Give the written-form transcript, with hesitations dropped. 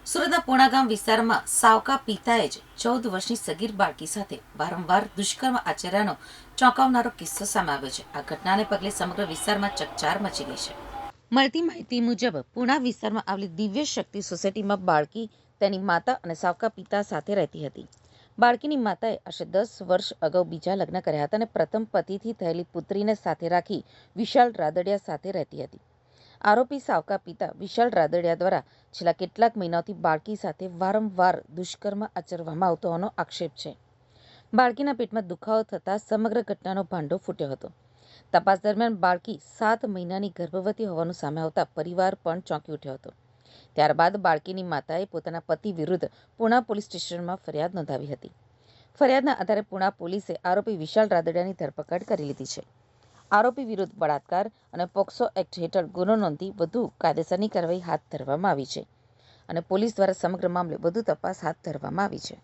સુરતના પૂણા વિસ્તારમાં સાવકા પિતાએ જ 14 વર્ષની સગીર બાળકી સાથે વારંવાર દુષ્કર્મ આચર્યાનો ચોંકાવનારો કિસ્સો સામે આવ્યો છે. આ ઘટનાને પગલે સમગ્ર વિસ્તારમાં ચકચાર મચી ગઈ છે. મળતી માહિતી મુજબ પૂણા વિસ્તારમાં આવેલી દિવ્ય શક્તિ સોસાયટીમાં બાળકી તેની માતા અને સાવકા પિતા સાથે રહેતી હતી. બાળકીની માતાએ આશરે 10 વર્ષ અગાઉ બીજા લગ્ન કર્યા હતા અને પ્રથમ પતિથી થયેલી પુત્રીને સાથે રાખી વિશાલ રાદડિયા સાથે રહેતી હતી. આરોપી સાવકા પિતા વિશાલ રાદડિયા દ્વારા છેલ્લા કેટલાક મહિનાઓથી બાળકી સાથે વારંવાર દુષ્કર્મ આચરવામાં આવતો હોવાનો આક્ષેપ છે. બાળકીના પેટમાં દુખાવો થતાં સમગ્ર ઘટનાનો ભાંડો ફૂટ્યો હતો. તપાસ દરમિયાન બાળકી 7 મહિનાની ગર્ભવતી હોવાનું સામે આવતા પરિવાર પણ ચોંકી ઉઠ્યો હતો. ત્યારબાદ બાળકીની માતાએ પોતાના પતિ વિરુદ્ધ પૂણા પોલીસ સ્ટેશનમાં ફરિયાદ નોંધાવી હતી. ફરિયાદના આધારે પૂણા પોલીસે આરોપી વિશાલ રાદડિયાની ધરપકડ કરી લીધી છે. આરોપી વિરુદ્ધ બળાત્કાર અને પોક્સો એક્ટ હેઠળ ગુનો નોંધી વધુ કાયદેસરની કાર્યવાહી હાથ ધરવામાં આવી છે અને પોલીસ દ્વારા સમગ્ર મામલે વધુ તપાસ હાથ ધરવામાં આવી છે.